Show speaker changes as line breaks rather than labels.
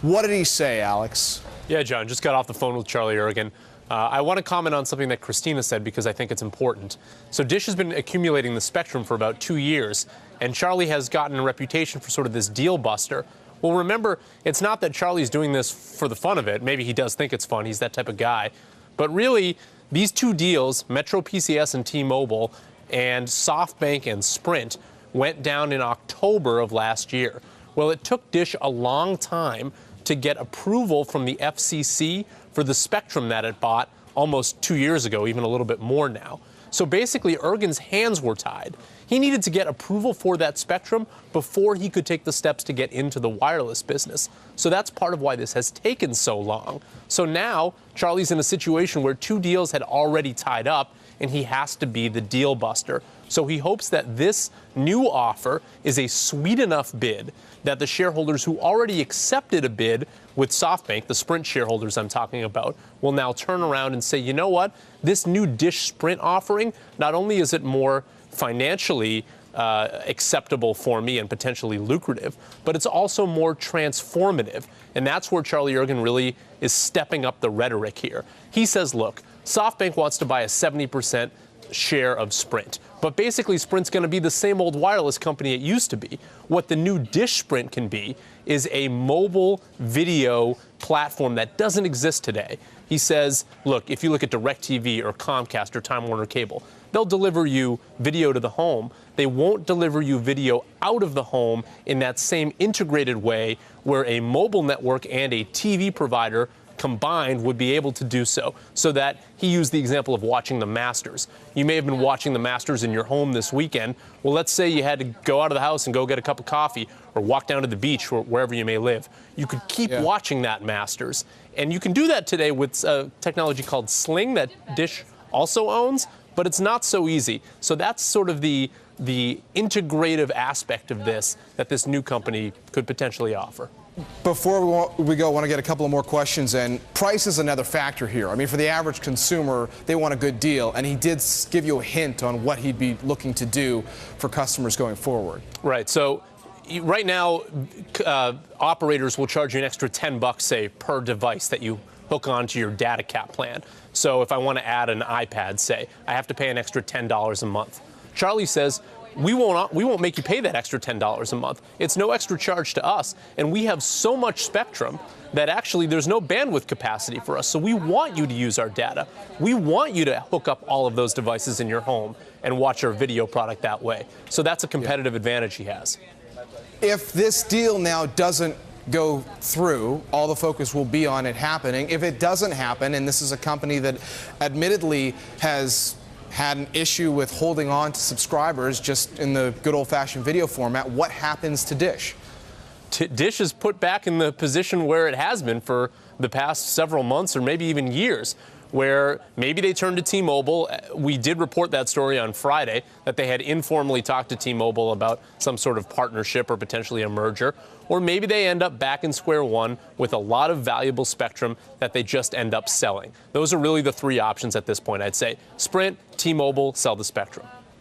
What did he say, Alex?
Yeah, John, just got off the phone with Charlie Ergen. I want to comment on something that Christina said because I think it's important. So Dish has been accumulating the spectrum for about 2 years, and Charlie has gotten a reputation for sort of this deal buster. Well, remember, it's not that Charlie's doing this for the fun of it. Maybe he does think it's fun. He's that type of guy. But really, these two deals, Metro PCS and T-Mobile, and SoftBank and Sprint, went down in October of last year. Well, it took Dish a long time to get approval from the FCC for the spectrum that it bought almost 2 years ago, even a little bit more now. So basically, Ergen's hands were tied. He needed to get approval for that spectrum before he could take the steps to get into the wireless business. So that's part of why this has taken so long. So now Charlie's in a situation where two deals had already tied up, and he has to be the deal buster. So he hopes that this new offer is a sweet enough bid that the shareholders who already accepted a bid with SoftBank, the Sprint shareholders I'm talking about, will now turn around and say, you know what, this new Dish Sprint offering, not only is it more financially acceptable for me and potentially lucrative, but it's also more transformative. And that's where Charlie Ergen really is stepping up the rhetoric here. He says, look, SoftBank wants to buy a 70% share of Sprint. But basically, Sprint's going to be the same old wireless company it used to be. What the new Dish Sprint can be is a mobile video platform that doesn't exist today. He says, look, if you look at DirecTV or Comcast or Time Warner Cable, they'll deliver you video to the home. They won't deliver you video out of the home in that same integrated way where a mobile network and a TV provider combined would be able to do so. So that he used the example of watching the Masters. You may have been watching the Masters in your home this weekend. Well, let's say you had to go out of the house and go get a cup of coffee or walk down to the beach or wherever you may live. You could keep watching that Masters. And you can do that today with technology called Sling that Dish also owns, but it's not so easy. So that's sort of the integrative aspect of this that this new company could potentially offer.
Before we go, I want to get a couple of more questions in. Price is another factor here. I mean, for the average consumer, they want a good deal, and he did give you a hint on what he'd be looking to do for customers going forward.
Right. So right now, operators will charge you an extra $10, say, per device that you hook onto your data cap plan. So if I want to add an iPad, say, I have to pay an extra $10 a month. Charlie says, we won't make you pay that extra $10 a month. It's no extra charge to us. And we have so much spectrum that actually there's no bandwidth capacity for us. So we want you to use our data. We want you to hook up all of those devices in your home and watch our video product that way. So that's a competitive advantage he has.
If this deal now doesn't go through, all the focus will be on it happening. If it doesn't happen, and this is a company that admittedly has had an issue with holding on to subscribers just in the good old-fashioned video format, what happens to Dish?
Dish is put back in the position where it has been for the past several months or maybe even years, where maybe they turn to T-Mobile. We did report that story on Friday, that they had informally talked to T-Mobile about some sort of partnership or potentially a merger. Or maybe they end up back in square one with a lot of valuable spectrum that they just end up selling. Those are really the three options at this point, I'd say. Sprint, T-Mobile, sell the spectrum.